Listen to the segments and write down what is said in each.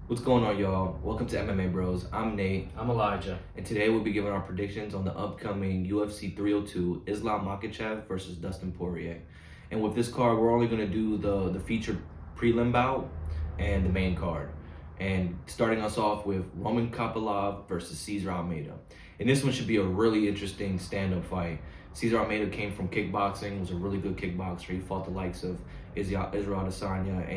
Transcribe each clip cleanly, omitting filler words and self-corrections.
What's going on, y'all? Welcome to MMA Bros. I'm Nate, I'm Elijah. and today we'll be giving our predictions on the upcoming UFC 302 Islam Makhachev versus Dustin Poirier. And with this card, we're only going to do the featured prelim bout and the main card. And starting us off with Roman Kopylov versus Cesar Almeida. And this one should be a really interesting stand-up fight. Cesar Almeida came from kickboxing, was a really good kickboxer. He fought the likes of Israel Adesanya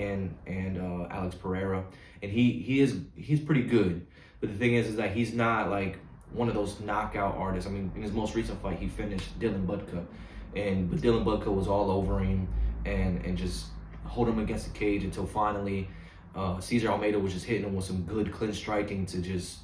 and Alex Pereira, and he's pretty good. But the thing is that he's not like one of those knockout artists. I mean, in his most recent fight, he finished Dylan Budka, but Dylan Budka was all over him and just hold him against the cage until finally Cesar Almeida was just hitting him with some good clinch striking to just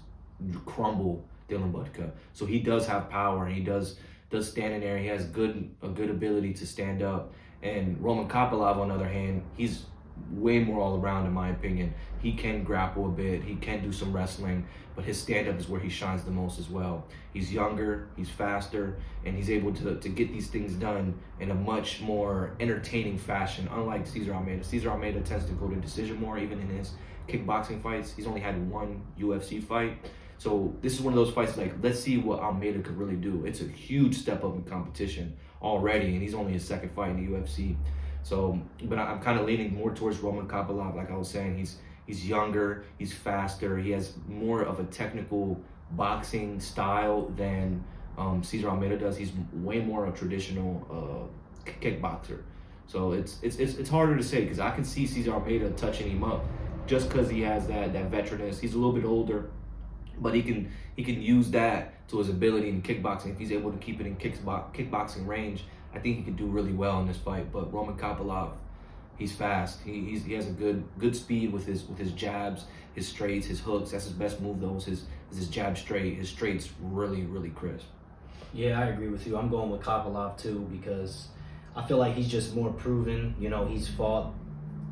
crumble Dylan Budka. So he does have power, and he does stand in there. He has a good ability to stand up. And Roman Kopylov, on the other hand, he's way more all around, in my opinion. He can grapple a bit, he can do some wrestling, but his stand-up is where he shines the most as well. He's younger, he's faster, and he's able to get these things done in a much more entertaining fashion, unlike Cesar Almeida. Cesar Almeida tends to go to decision more, even in his kickboxing fights. He's only had one UFC fight. So this is one of those fights like, let's see what Almeida could really do. It's a huge step up in competition already, and he's only his second fight in the UFC. So, but I'm kind of leaning more towards Roman Kopylov. Like I was saying, he's younger, he's faster, he has more of a technical boxing style than Cesar Almeida does. He's way more a traditional kickboxer. So it's harder to say because I can see Cesar Almeida touching him up just because he has that veteranness. He's a little bit older, but he can use that to his ability in kickboxing. If he's able to keep it in kickboxing range, I think he could do really well in this fight. But Roman Kopylov, he's fast. He has a good speed with his jabs, his straights, his hooks. That's his best move though. Is his jab straight. His straight's really crisp. Yeah, I agree with you. I'm going with Kopylov too because I feel like he's just more proven. You know, he's fought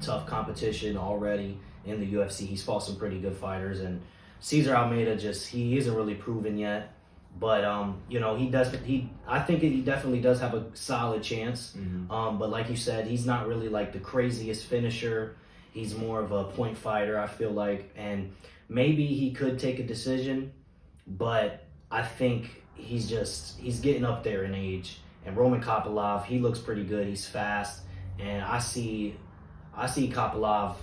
tough competition already in the UFC. He's fought some pretty good fighters, and Cesar Almeida he isn't really proven yet. But you know, I think he definitely does have a solid chance. Mm-hmm. But like you said, he's not really like the craziest finisher. He's more of a point fighter, I feel like, and maybe he could take a decision, but I think he's getting up there in age. And Roman Kopylov, he looks pretty good. He's fast, and I see Kopylov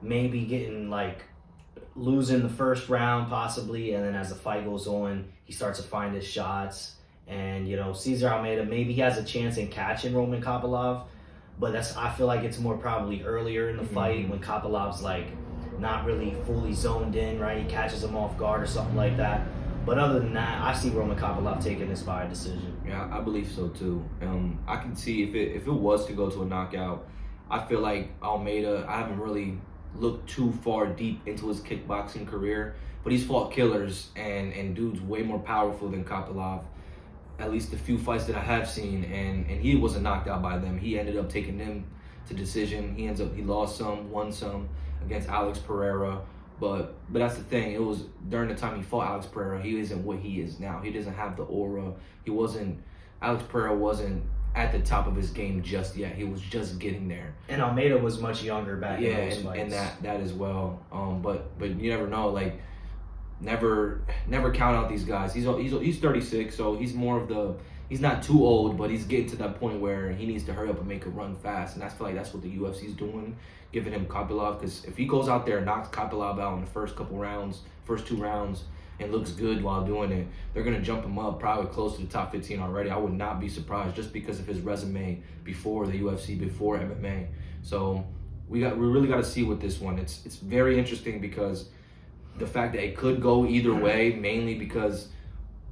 maybe getting like losing the first round possibly, and then as the fight goes on, he starts to find his shots. And you know, Cesar Almeida, maybe he has a chance in catching Roman Kopylov, but I feel like it's more probably earlier in the fight when Kopylov's like not really fully zoned in, right? He catches him off guard or something like that. But other than that, I see Roman Kopylov taking this by a decision. Yeah, I believe so too. I can see if it was to go to a knockout, I feel like Almeida, I haven't really looked too far deep into his kickboxing career, but he's fought killers and dudes way more powerful than Kopylov, at least the few fights that I have seen, and he wasn't knocked out by them. He ended up taking them to decision. He lost some, won some against Alex Pereira, but that's the thing. It was during the time he fought Alex Pereira, he isn't what he is now. He doesn't have the aura. Alex Pereira wasn't at the top of his game just yet. He was just getting there. And Almeida was much younger back in those fights. And that as well. But you never know. Like, never count out these guys. He's 36, so he's more of the. He's not too old, but he's getting to that point where he needs to hurry up and make a run fast. And I feel like that's what the UFC's doing, giving him Kopylov. Because if he goes out there and knocks Kopylov out in the first two rounds, and looks good while doing it, they're going to jump him up probably close to the top 15 already. I would not be surprised just because of his resume before the UFC, before MMA. So we really got to see with this one. It's very interesting because the fact that it could go either way, mainly because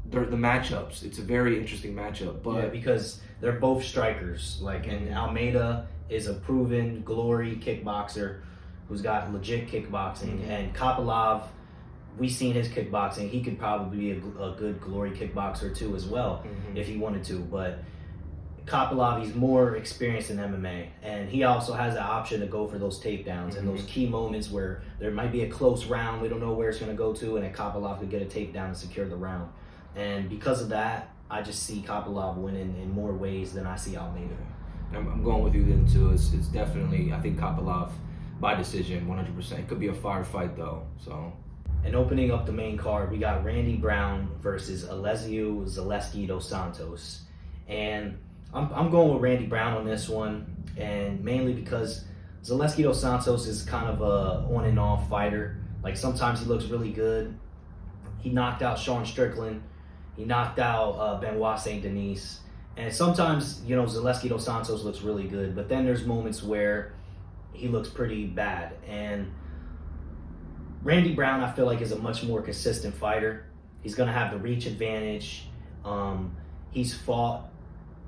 they're the matchups. It's a very interesting matchup. But yeah, because they're both strikers. Like, and Almeida is a proven glory kickboxer who's got legit kickboxing, and Kopylov, we've seen his kickboxing. He could probably be a good glory kickboxer too as well, if he wanted to. But Kopylov, he's more experienced in MMA, and he also has the option to go for those takedowns and those key moments where there might be a close round. We don't know where it's going to go to, and then Kopylov could get a takedown and secure the round. And because of that, I just see Kopylov winning in more ways than I see Almeida. I'm going with you then too. It's definitely, I think Kopylov by decision, 100%. It could be a fire fight though. So. And opening up the main card, we got Randy Brown versus Alessio Zaleski dos Santos. And I'm going with Randy Brown on this one, and mainly because Zaleski dos Santos is kind of a on and off fighter. Like sometimes he looks really good. He knocked out Sean Strickland. He knocked out Benoit Saint Denis. And sometimes, Zaleski dos Santos looks really good, but then there's moments where he looks pretty bad. And Randy Brown, I feel like, is a much more consistent fighter. He's going to have the reach advantage. He's fought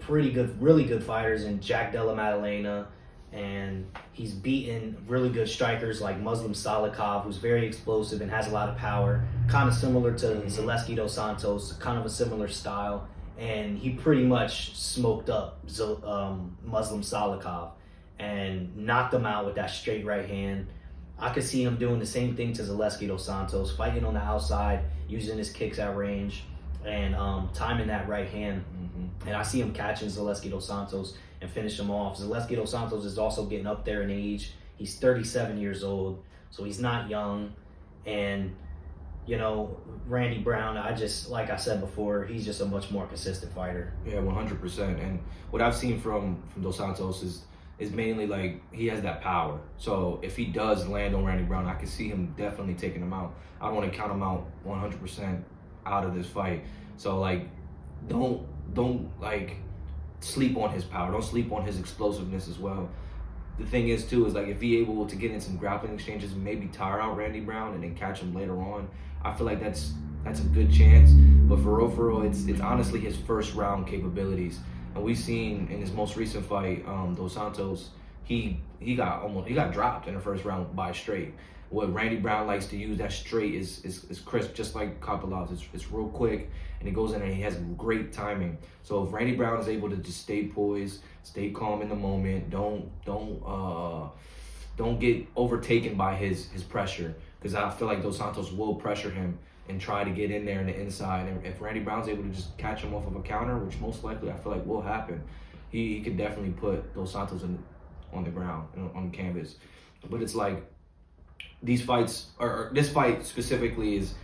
really good fighters in Jack Della Maddalena, and he's beaten really good strikers like Muslim Salikov, who's very explosive and has a lot of power, kind of similar to Zaleski dos Santos, kind of a similar style. And he pretty much smoked up Muslim Salikov and knocked him out with that straight right hand. I could see him doing the same thing to Zaleski dos Santos, fighting on the outside, using his kicks at range, and timing that right hand. And I see him catching Zaleski dos Santos and finish him off. Zaleski dos Santos is also getting up there in age. He's 37 years old, so he's not young. And, Randy Brown, like I said before, he's just a much more consistent fighter. Yeah, 100%. And what I've seen from dos Santos is mainly like he has that power. So if he does land on Randy Brown, I can see him definitely taking him out. I don't want to count him out 100% out of this fight. So like, don't like sleep on his power. Don't sleep on his explosiveness as well. The thing is too is like if he able to get in some grappling exchanges and maybe tire out Randy Brown and then catch him later on, I feel like that's a good chance. But for real, it's honestly his first round capabilities. And we've seen in his most recent fight, dos Santos, he got dropped in the first round by straight. What Randy Brown likes to use, that straight is crisp, just like Kopylov's. It's real quick, and it goes in and he has great timing. So if Randy Brown is able to just stay poised, stay calm in the moment, don't get overtaken by his pressure, because I feel like dos Santos will pressure him and try to get in there in the inside. And if Randy Brown's able to just catch him off of a counter, which most likely I feel like will happen, he could definitely put dos Santos on the ground, on the canvas. But it's like these fights, or this fight specifically, is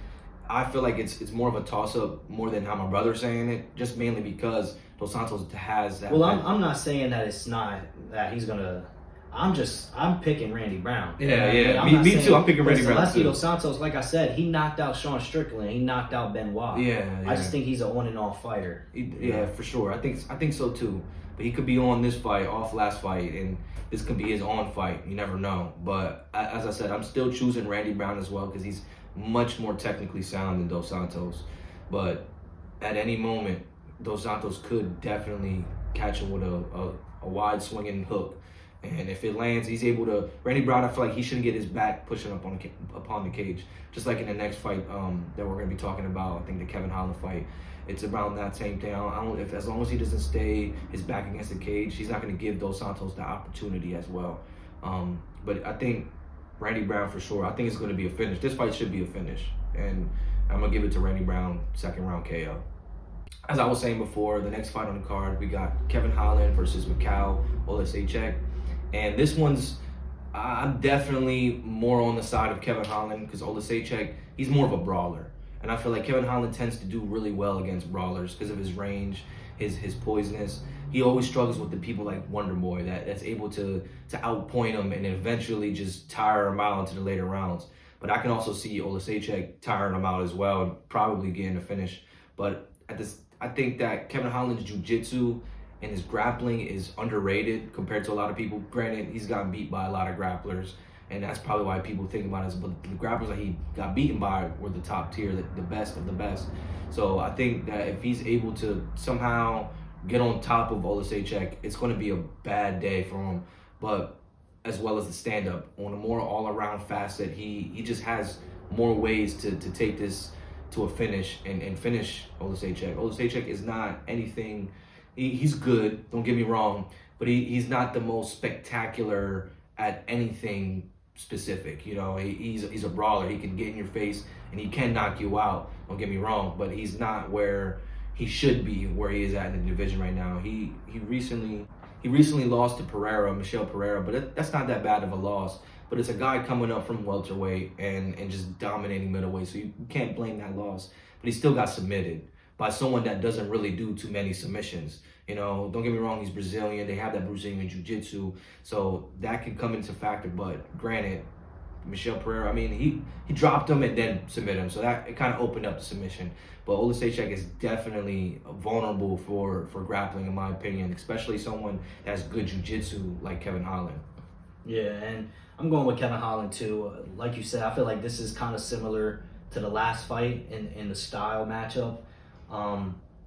I feel like it's more of a toss-up more than how my brother's saying it, just mainly because dos Santos has that. Well, I'm not saying that it's not that he's gonna. I'm picking Randy Brown. Yeah. Me too. I'm picking Randy Brown Zaleski too. dos Santos, like I said, he knocked out Sean Strickland. He knocked out Benoit. Yeah. I just think he's an on and off fighter. Yeah, for sure. I think so too. But he could be on this fight, off last fight, and this could be his on fight. You never know. But as I said, I'm still choosing Randy Brown as well because he's much more technically sound than dos Santos. But at any moment, dos Santos could definitely catch him with a wide swinging hook. And if it lands, he's able to. Randy Brown, I feel like he shouldn't get his back pushing up upon the cage. Just like in the next fight that we're going to be talking about, I think the Kevin Holland fight. It's around that same thing. As long as he doesn't stay his back against the cage, he's not going to give dos Santos the opportunity as well. But I think Randy Brown for sure. I think it's going to be a finish. This fight should be a finish, and I'm going to give it to Randy Brown, second round KO. As I was saying before, the next fight on the card, we got Kevin Holland versus Mikhail Olasechek. And this one's, I'm definitely more on the side of Kevin Holland because Olasechek, he's more of a brawler. And I feel like Kevin Holland tends to do really well against brawlers because of his range, his poisonous. He always struggles with the people like Wonder Boy that's able to outpoint him and eventually just tire him out into the later rounds. But I can also see Olasechek tiring him out as well and probably getting a finish. But I think that Kevin Holland's jiu-jitsu and his grappling is underrated compared to a lot of people. Granted, he's gotten beat by a lot of grapplers, and that's probably why people think about it. But the grapplers that he got beaten by were the top tier, the best of the best. So I think that if he's able to somehow get on top of Olasechek, it's going to be a bad day for him. But as well as the stand-up, on a more all-around facet, he just has more ways to take this to a finish and finish Olasechek. Olasechek is not anything. He's good, don't get me wrong, but he's not the most spectacular at anything specific. He's a brawler. He can get in your face and he can knock you out. Don't get me wrong, but he's not where he should be, where he is at in the division right now. He recently lost to Michel Pereira, but that's not that bad of a loss. But it's a guy coming up from welterweight and just dominating middleweight, so you can't blame that loss. But he still got submitted by someone that doesn't really do too many submissions. You know, don't get me wrong, he's Brazilian. They have that Brazilian jiu-jitsu, so that can come into factor. But granted, Michel Pereira, I mean, he dropped him and then submitted him, so that it kind of opened up the submission. But Olasejchuk is definitely vulnerable for grappling, in my opinion, especially someone that has good jiu-jitsu like Kevin Holland. Yeah, and I'm going with Kevin Holland too. Like you said, I feel like this is kind of similar to the last fight in the style matchup.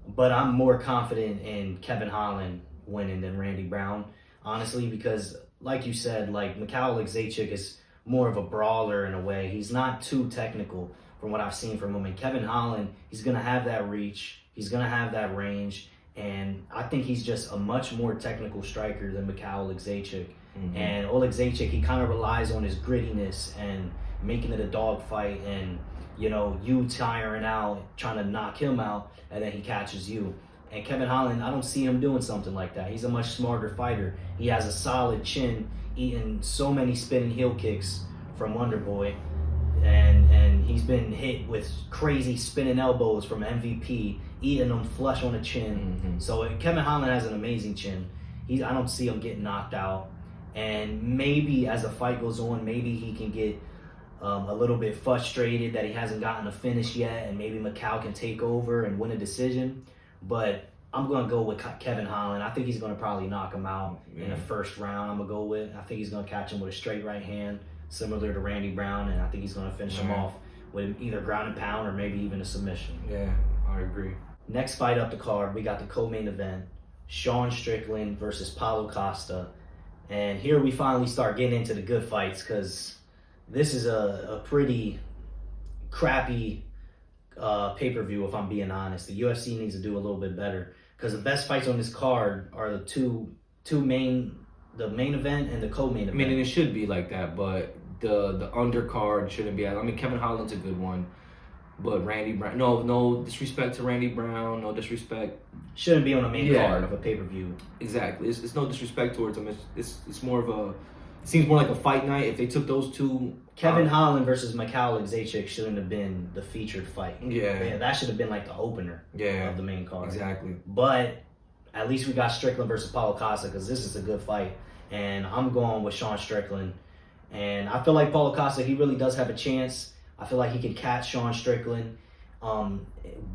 But I'm more confident in Kevin Holland winning than Randy Brown, honestly, because like you said, like Mikhail Olasejchuk is more of a brawler in a way. He's not too technical from what I've seen from him. And Kevin Holland, he's going to have that reach. He's going to have that range. And I think he's just a much more technical striker than Mikhail Olasejchuk. Mm-hmm. And Olasejchuk, he kind of relies on his grittiness and making it a dogfight and, you know, you tiring out, trying to knock him out, and then he catches you. And Kevin Holland, I don't see him doing something like that. He's a much smarter fighter. He has a solid chin, eating so many spinning heel kicks from Wonderboy. And he's been hit with crazy spinning elbows from MVP, eating them flush on the chin. Mm-hmm. So Kevin Holland has an amazing chin. I don't see him getting knocked out. And maybe as the fight goes on, maybe he can get a little bit frustrated that he hasn't gotten a finish yet, and maybe Mikhail can take over and win a decision. But I'm going to go with Kevin Holland. I think he's going to probably knock him out in the first round. I'm going to go with. I think he's going to catch him with a straight right hand, similar to Randy Brown, and I think he's going to finish him off with either ground and pound or maybe even a submission. Yeah, I agree. Next fight up the card, we got the co-main event, Sean Strickland versus Paulo Costa. And here we finally start getting into the good fights, because this is a pretty crappy pay-per-view, if I'm being honest. The UFC needs to do a little bit better, because the best fights on this card are the main event and the co-main event. I mean, and it should be like that, but the undercard shouldn't be. I mean, Kevin Holland's a good one, but Randy Brown, no disrespect to Randy Brown, no disrespect. Shouldn't be on the main card of a pay-per-view. Exactly. It's no disrespect towards him. It's more of a, it seems more like a fight night. If they took those two, Kevin Holland versus Mikhail Olasejchuk shouldn't have been the featured fight. Yeah, that should have been like the opener of the main card. Exactly. But at least we got Strickland versus Paulo Costa, because this is a good fight. And I'm going with Sean Strickland. And I feel like Paulo Costa, he really does have a chance. I feel like he can catch Sean Strickland,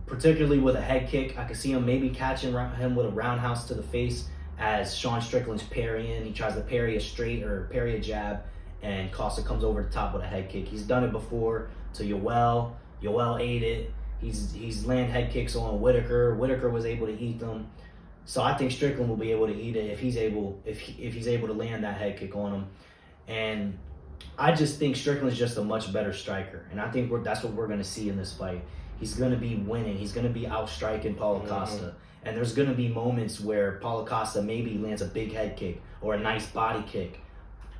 particularly with a head kick. I could see him maybe catching him with a roundhouse to the face as Sean Strickland's parrying. He tries to parry a straight or parry a jab, and Costa comes over the top with a head kick. He's done it before to Yoel. Yoel ate it. He's landed head kicks on Whitaker. Whitaker was able to eat them. So I think Strickland will be able to eat it if he's able to land that head kick on him. And I just think Strickland's just a much better striker, and I think that's what we're going to see in this fight. He's going to be winning. He's going to be outstriking Paulo Costa. And there's going to be moments where Paulo Costa maybe lands a big head kick or a nice body kick,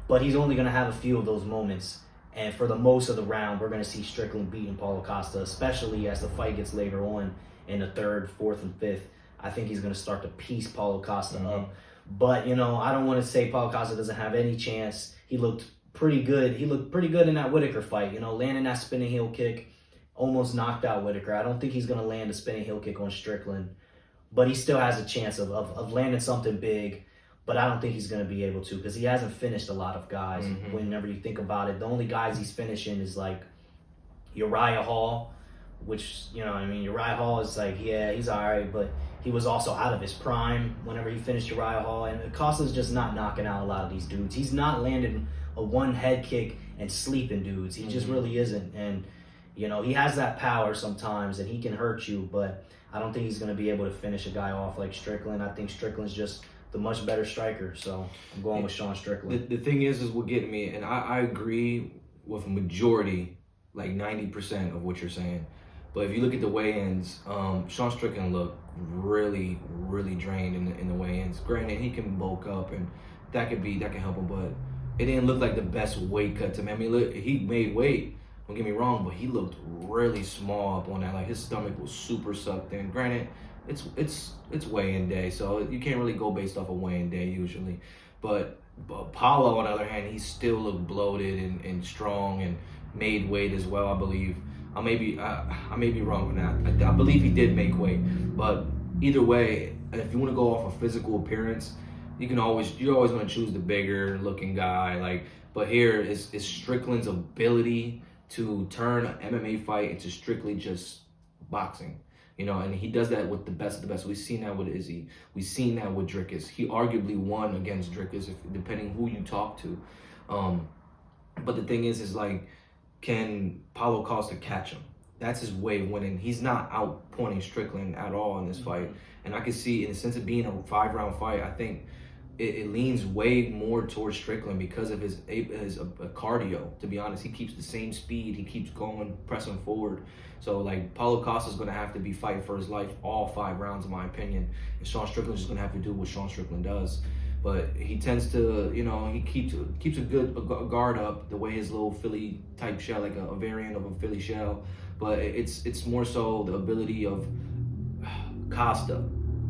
but he's only going to have a few of those moments. And for the most of the round, we're going to see Strickland beating Paulo Costa, especially as the fight gets later on in the third, fourth, and fifth. I think he's going to start to piece Paulo Costa up. But, you know, I don't want to say Paulo Costa doesn't have any chance. He looked pretty good. He looked pretty good in that Whitaker fight, you know, landing that spinning heel kick. Almost knocked out Whitaker. I don't think he's going to land a spinning heel kick on Strickland, but he still has a chance of landing something big. But I don't think he's going to be able to, because he hasn't finished a lot of guys. Whenever you think about it, the only guys he's finishing is like Uriah Hall, which, you know, I mean, Uriah Hall is like, yeah, he's all right, but he was also out of his prime whenever he finished Uriah Hall. And Costa's just not knocking out a lot of these dudes. He's not landing a one head kick and sleeping dudes. He just really isn't. And, you know, he has that power sometimes, and he can hurt you, but I don't think he's going to be able to finish a guy off like Strickland. I think Strickland's just the much better striker, so I'm going with Sean Strickland. The thing is what getting me, and I agree with a majority, like 90% of what you're saying. But if you look at the weigh-ins, Sean Strickland looked really, really drained in the weigh-ins. Granted, he can bulk up, and that can help him, but it didn't look like the best weight cut to me. I mean, look, he made weight. Don't get me wrong, but he looked really small up on that. Like, his stomach was super sucked in. Granted, it's weigh-in day, so you can't really go based off of weigh-in day usually. But Paulo, on the other hand, he still looked bloated and strong and made weight as well, I believe. I may be wrong on that. I believe he did make weight, but either way, if you want to go off of physical appearance, you're always going to choose the bigger looking guy. But here is Strickland's ability to turn an MMA fight into strictly just boxing. And he does that with the best of the best. We've seen that with Izzy. We've seen that with Dricus. He arguably won against Dricus, depending who you talk to. But the thing is can Paulo Costa catch him? That's his way of winning. He's not outpointing Strickland at all in this fight. And I can see, in the sense of being a 5-round fight, I think it leans way more towards Strickland because of his cardio. To be honest, he keeps the same speed. He keeps going, pressing forward. So Paulo Costa's going to have to be fighting for his life all 5 rounds, in my opinion. And Sean Strickland's just going to have to do what Sean Strickland does. But he tends to, he keeps a good guard up, the way his little Philly type shell, like a variant of a Philly shell. But it's more so the ability of Costa.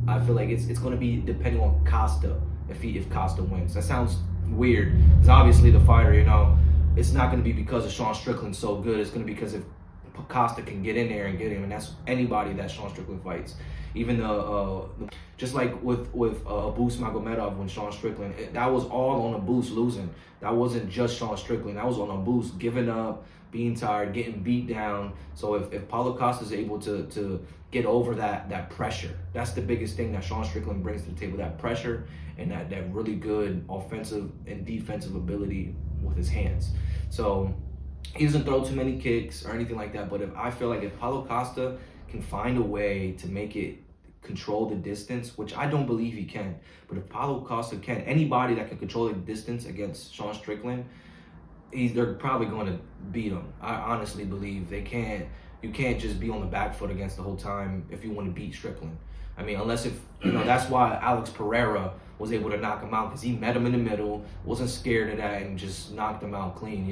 I feel like it's going to be depending on Costa if Costa wins. That sounds weird. Because obviously the fighter, it's not going to be because of Sean Strickland so good. It's going to be because if Costa can get in there and get him, and that's anybody that Sean Strickland fights. Even just like with Abus Magomedov when Sean Strickland, that was all on Abus losing. That wasn't just Sean Strickland. That was on Abus giving up, being tired, getting beat down. So if Paulo Costa is able to get over that pressure, that's the biggest thing that Sean Strickland brings to the table, that pressure and that really good offensive and defensive ability with his hands. So he doesn't throw too many kicks or anything like that, but I feel like if Paulo Costa can find a way to make it control the distance, which I don't believe he can, but if Paulo Costa can, anybody that can control the distance against Sean Strickland, they're probably going to beat him. I honestly believe you can't just be on the back foot against the whole time if you want to beat Strickland. I mean, unless that's why Alex Pereira was able to knock him out, because he met him in the middle, wasn't scared of that, and just knocked him out clean,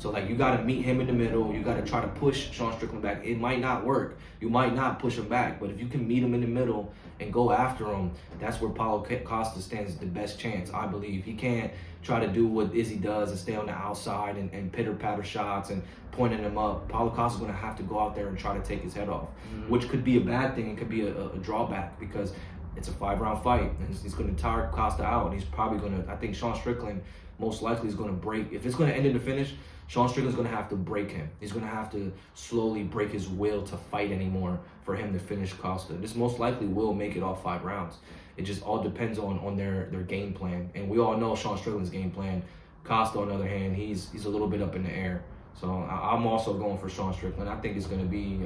So, you got to meet him in the middle. You got to try to push Sean Strickland back. It might not work. You might not push him back, but if you can meet him in the middle and go after him, that's where Paulo Costa stands the best chance, I believe. He can't try to do what Izzy does and stay on the outside and pitter-patter shots and pointing him up. Paulo Costa's going to have to go out there and try to take his head off, which could be a bad thing. It could be a drawback because it's a 5-round fight, and he's going to tire Costa out. And he's probably going to, I think Sean Strickland most likely is going to break. If it's going to end in the finish, Sean Strickland's going to have to break him. He's going to have to slowly break his will to fight anymore for him to finish Costa. This most likely will make it all 5 rounds. It just all depends on their game plan. And we all know Sean Strickland's game plan. Costa, on the other hand, he's a little bit up in the air. So I'm also going for Sean Strickland. I think it's going to be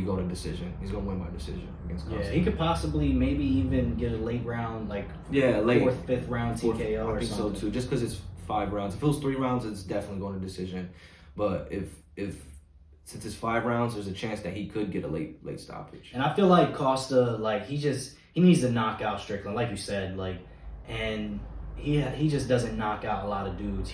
go to decision. He's going to win by decision against Costa. Yeah, he could possibly maybe even get a late round, late 4th, 5th round TKO or something. I think so too, just because it's 5 rounds. If it was 3 rounds, it's definitely going to decision. But since it's 5 rounds, there's a chance that he could get a late stoppage. And I feel like Costa, he needs to knock out Strickland, like you said, and he just doesn't knock out a lot of dudes.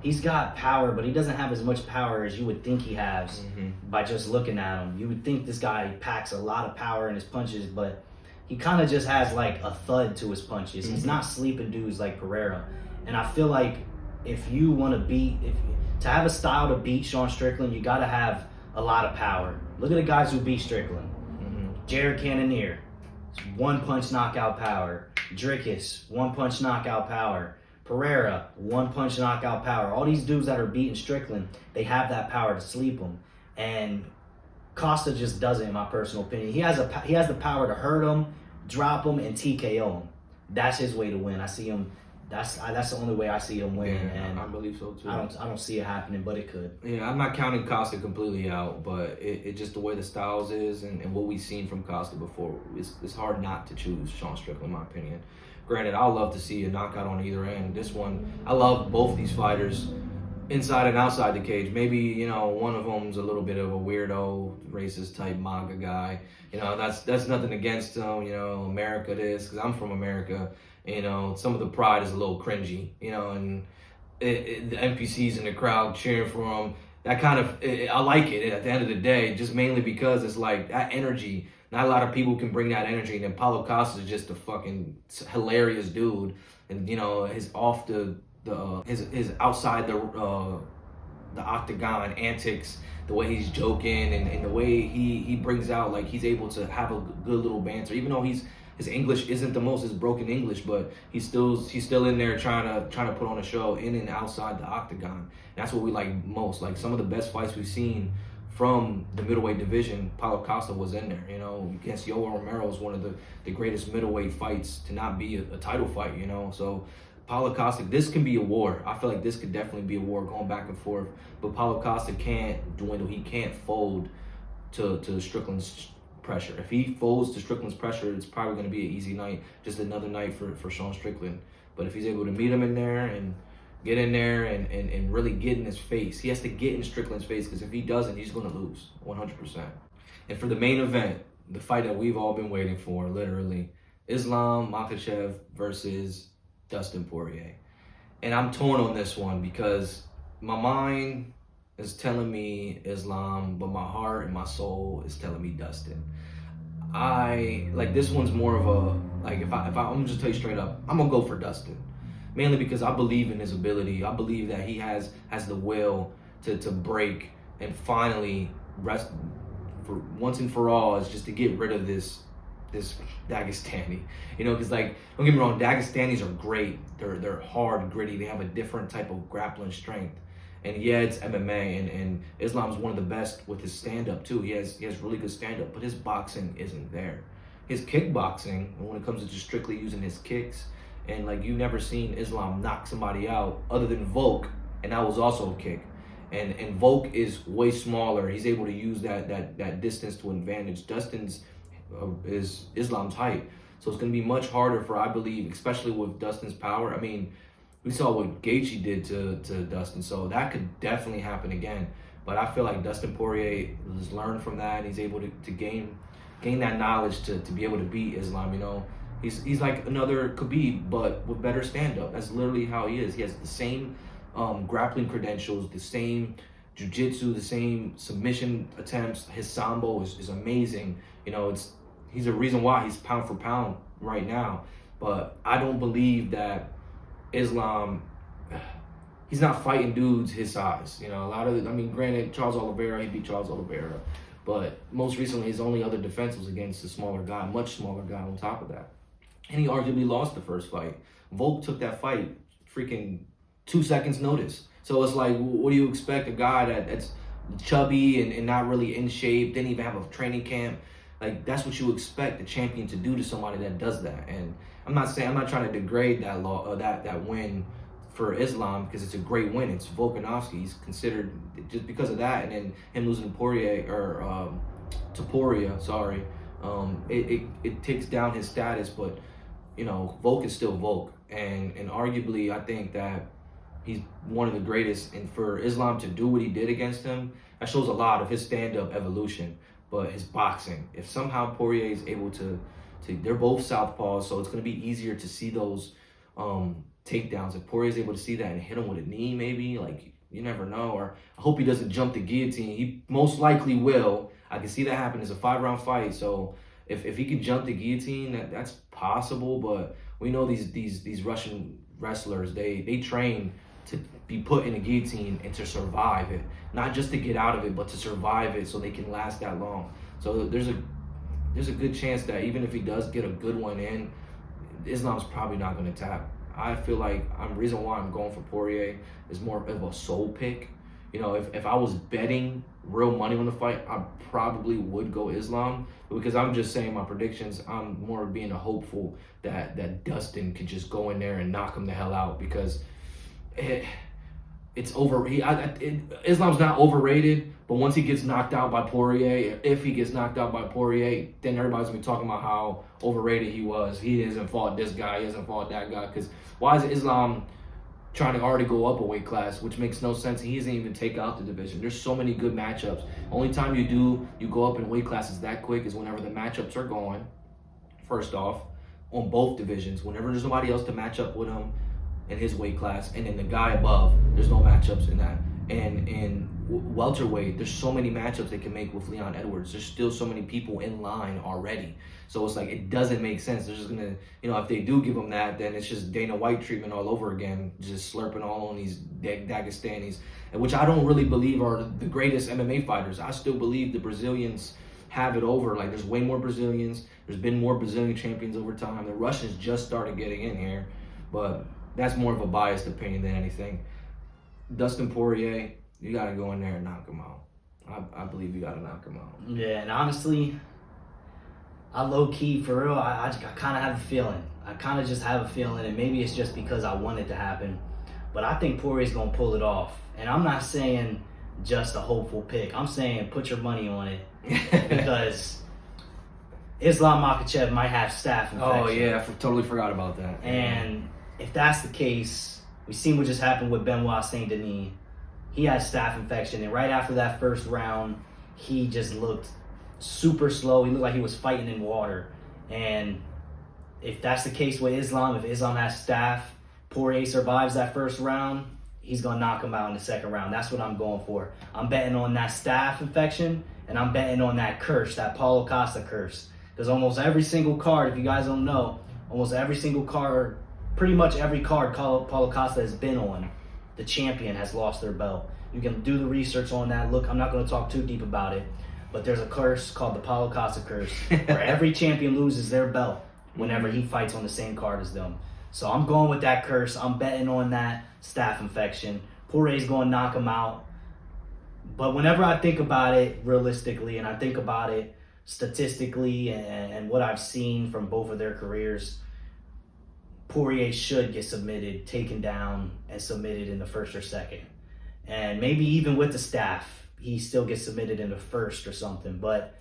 He's got power, but he doesn't have as much power as you would think he has by just looking at him. You would think this guy packs a lot of power in his punches, but he kind of just has a thud to his punches. He's not sleeping dudes like Pereira. And I feel like if you want to have a style to beat Sean Strickland, you got to have a lot of power. Look at the guys who beat Strickland. Jared Cannonier, 1-punch knockout power. Dricus, 1-punch knockout power. Pereira, 1-punch knockout power. All these dudes that are beating Strickland, they have that power to sleep him. And Costa just doesn't, in my personal opinion. He has the power to hurt him, drop him, and TKO him. That's his way to win. I see him. That's the only way I see him win. Yeah, and I believe so too. I don't see it happening, but it could. Yeah, I'm not counting Costa completely out, but it just the way the styles is and what we've seen from Costa before, it's hard not to choose Sean Strickland, in my opinion. Granted, I'd love to see a knockout on either end. This one, I love both these fighters inside and outside the cage. Maybe, one of them's a little bit of a weirdo, racist type MAGA guy. That's nothing against him, America this, because I'm from America. Some of the pride is a little cringy, and the NPCs in the crowd cheering for him. That kind of, I like it at the end of the day, just mainly because it's that energy Not a lot of people can bring that energy. And then Paulo Costa is just a fucking hilarious dude, and you know his off his outside the octagon antics, the way he's joking, and the way he brings out, like, he's able to have a good little banter, even though his English isn't the most, his broken English, but he's still in there trying to put on a show in and outside the octagon. And that's what we like most. Like, some of the best fights we've seen from the middleweight division, Paulo Costa was in there. You know, against Yoel Romero is one of the greatest middleweight fights to not be a title fight. You know, so Paulo Costa, this can be a war. I feel like this could definitely be a war going back and forth. But Paulo Costa can't dwindle. He can't fold to Strickland's pressure. If he folds to Strickland's pressure, it's probably going to be an easy night, just another night for Sean Strickland. But if he's able to meet him in there and get in there and really get in his face, he has to get in Strickland's face, because if he doesn't, he's going to lose 100%. And for the main event, the fight that we've all been waiting for, literally, Islam Makhachev versus Dustin Poirier. And I'm torn on this one because my mind is telling me Islam, but my heart and my soul is telling me Dustin. This one's more of a, like, if I'm just tell you straight up, I'm gonna go for Dustin. Mainly because I believe in his ability. I believe that he has the will to break and finally rest for once and for all, is just to get rid of this Dagestani. You know, because, like, don't get me wrong, Dagestanis are great. They're hard, gritty. They have a different type of grappling strength. And yeah, it's MMA, and Islam's one of the best with his stand-up too. He has really good stand-up, but his boxing isn't there. His kickboxing, when it comes to just strictly using his kicks, and like, you've never seen Islam knock somebody out other than Volk, and that was also a kick. And Volk is way smaller. He's able to use that distance to advantage. Dustin's is Islam's height, so it's going to be much harder for, I believe, especially with Dustin's power. I mean, we saw what Gaethje did to Dustin, so that could definitely happen again. But I feel like Dustin Poirier has learned from that, and he's able to gain that knowledge to be able to beat Islam. You know, he's like another Khabib, but with better stand-up. That's literally how he is. He has the same grappling credentials, the same jiu-jitsu, the same submission attempts. His sambo is amazing. You know, he's a reason why he's pound for pound right now. But I don't believe that Islam, he's not fighting dudes his size. You know, granted, Charles Oliveira, he beat Charles Oliveira, but most recently his only other defense was against a smaller guy, much smaller guy on top of that. And he arguably lost the first fight. Volk took that fight freaking 2 seconds notice. So it's like, what do you expect? A guy that's chubby and not really in shape, didn't even have a training camp. Like, that's what you expect a champion to do to somebody that does that. And I'm not trying to degrade that win for Islam, because it's a great win. It's Volkanovski. He's considered, just because of that, and then him losing to Poirier, it takes down his status. But you know, Volk is still Volk, and arguably, I think that he's one of the greatest. And for Islam to do what he did against him, that shows a lot of his stand-up evolution. But his boxing, if somehow Poirier is able to they're both southpaws, so it's going to be easier to see those takedowns. If Poirier is able to see that and hit him with a knee, maybe, like, you never know. Or I hope he doesn't jump the guillotine. He most likely will. I can see that happen. It's a 5-round fight, so if he can jump the guillotine, that's possible. But we know these Russian wrestlers, they train to be put in a guillotine and to survive it, not just to get out of it, but to survive it so they can last that long. So there's a good chance that even if he does get a good one in, Islam's probably not going to tap. I feel like reason why I'm going for Poirier is more of a soul pick. You know, if I was betting real money on the fight, I probably would go Islam. But because I'm just saying my predictions, I'm more being a hopeful that Dustin could just go in there and knock him the hell out, because it's over. Islam's not overrated, but once he gets knocked out by Poirier, if he gets knocked out by Poirier, then everybody's gonna be talking about how overrated he was. He hasn't fought this guy, he hasn't fought that guy. Because why is Islam trying to already go up a weight class, which makes no sense? He doesn't even take out the division. There's so many good matchups. Only time you go up in weight classes that quick is whenever the matchups are going, first off, on both divisions. Whenever there's nobody else to match up with him in his weight class, and then the guy above, there's no matchups in that. And welterweight, there's so many matchups they can make with Leon Edwards. There's still so many people in line already. So it's like, it doesn't make sense. They're just going to, if they do give him that, then it's just Dana White treatment all over again, just slurping all on these Dagestanis, which I don't really believe are the greatest MMA fighters. I still believe the Brazilians have it over. Like, there's way more Brazilians. There's been more Brazilian champions over time. The Russians just started getting in here, but that's more of a biased opinion than anything. Dustin Poirier, you got to go in there and knock him out. I believe you got to knock him out. Yeah, and honestly, I low-key, for real, I kind of have a feeling. I kind of just have a feeling, and maybe it's just because I want it to happen, but I think Poirier's going to pull it off. And I'm not saying just a hopeful pick. I'm saying put your money on it because Islam Makhachev might have staph infection. Oh, yeah, I totally forgot about that. And if that's the case, we've seen what just happened with Benoit Saint Denis. He had staph infection, and right after that first round, he just looked super slow. He looked like he was fighting in water. And if that's the case with Islam, if Islam has staph, Poirier survives that first round, he's going to knock him out in the second round. That's what I'm going for. I'm betting on that staph infection, and I'm betting on that curse, that Paulo Costa curse. Because almost every single card, if you guys don't know, almost every single card, pretty much every card Paulo Costa has been on, the champion has lost their belt. You can do the research on that. Look, I'm not going to talk too deep about it, but there's a curse called the Paulo Costa curse, where every champion loses their belt whenever he fights on the same card as them. So I'm going with that curse. I'm betting on that staph infection. Poirier's going to knock him out. But whenever I think about it realistically, and I think about it statistically and what I've seen from both of their careers, Poirier should get submitted, taken down, and submitted in the first or second. And maybe even with the staph, he still gets submitted in the first or something. But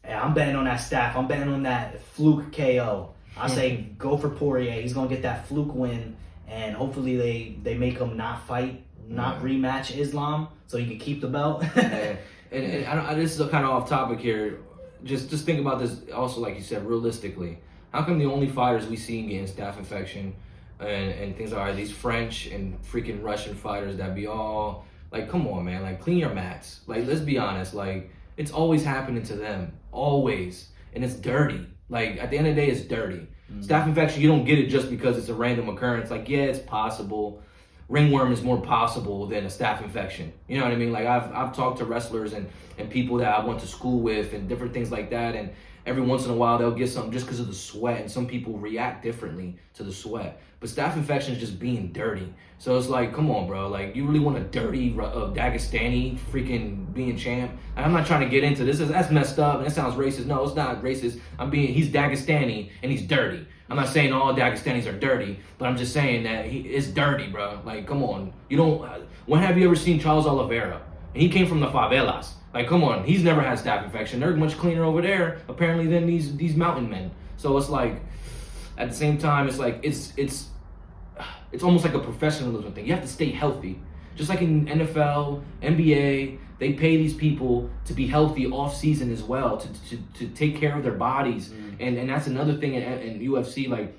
I'm betting on that staph. I'm betting on that fluke KO. I say go for Poirier. He's going to get that fluke win, and hopefully they make him not fight, not rematch Islam, so he can keep the belt. and this is kind of off topic here. Just think about this also, like you said, realistically. How come the only fighters we see getting staph infection and things are these French and freaking Russian fighters that be all like, come on, man, like clean your mats. Like, let's be honest, like it's always happening to them, always, and it's dirty. Like at the end of the day, it's dirty. Staph infection, you don't get it just because it's a random occurrence. Like, yeah, it's possible. Ringworm is more possible than a staph infection. You know what I mean? Like I've talked to wrestlers and people that I went to school with and different things like that, and every once in a while they'll get something just because of the sweat, and some people react differently to the sweat. But staph infection is just being dirty. So it's like, come on, bro. Like, you really want a dirty Dagestani freaking being champ? And I'm not trying to get into this. That's messed up and it sounds racist. No, it's not racist. He's Dagestani and he's dirty. I'm not saying all Dagestanis are dirty, but I'm just saying that it's dirty, bro. Like, come on. When have you ever seen Charles Oliveira? And he came from the favelas. Like, come on. He's never had staph infection. They're much cleaner over there, apparently, than these mountain men. So it's like, at the same time, it's like, it's almost like a professionalism thing. You have to stay healthy. Just like in NFL, NBA, they pay these people to be healthy off season as well, to take care of their bodies. And that's another thing in UFC, like,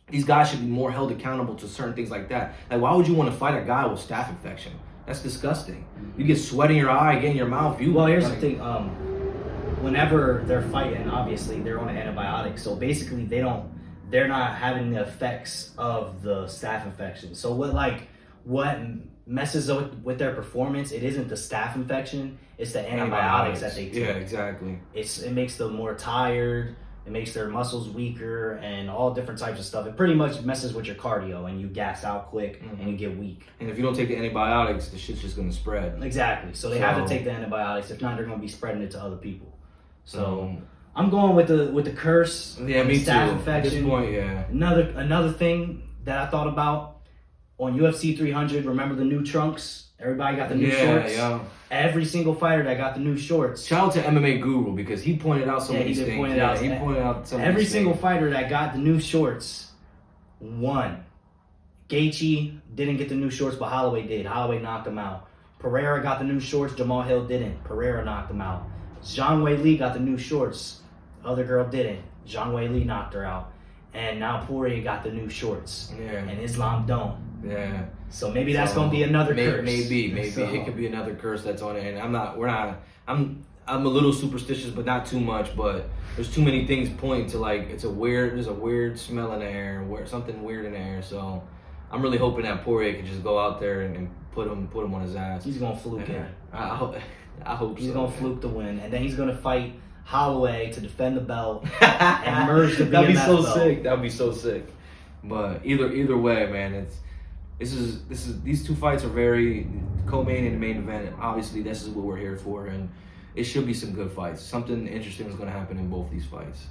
these guys should be more held accountable to certain things like that. Like, why would you want to fight a guy with staph infection? That's disgusting. You get sweat in your eye, get in your mouth. Well, here's the thing. Whenever they're fighting, obviously they're on antibiotics, so basically they're not having the effects of the staph infection. So what messes up with their performance? It isn't the staph infection; it's the antibiotics that they take. Yeah, exactly. It makes them more tired. It makes their muscles weaker and all different types of stuff. It pretty much messes with your cardio, and you gas out quick and you get weak. And if you don't take the antibiotics, the shit's just gonna spread. Exactly. So they have to take the antibiotics. If not, they're gonna be spreading it to other people. So I'm going with the curse. Yeah, me too. Staph infection. At this point, yeah. Another thing that I thought about on UFC 300. Remember the new trunks? Everybody got the new shorts. Yeah. Every single fighter that got the new shorts. Shout out to MMA Guru because he pointed out some of these things. He pointed out some every single fighter that got the new shorts won. Gaethje didn't get the new shorts, but Holloway did. Holloway knocked him out. Pereira got the new shorts. Jamal Hill didn't. Pereira knocked him out. Zhang Weili got the new shorts. Other girl didn't. Zhang Weili knocked her out. And now Poirier got the new shorts. Yeah. And Islam don't. Yeah. So maybe that's gonna be another curse. Maybe So- it could be another curse that's on it. And I'm a little superstitious, but not too much. But there's too many things pointing to like there's a weird smell in the air, something weird in the air. So I'm really hoping that Poirier can just go out there and put him on his ass. He's gonna fluke it. I hope He's so, gonna man. fluke the win, and then he's gonna fight Holloway to defend the belt and merge the That'd be BMF so belt. sick. That'd be so sick. But either way, man, these two fights are very co-main and the main event. Obviously, this is what we're here for, and it should be some good fights. Something interesting is going to happen in both these fights.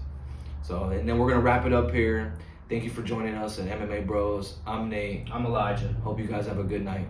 So, and then we're going to wrap it up here. Thank you for joining us at MMA Bros. I'm Nate. I'm Elijah. Hope you guys have a good night.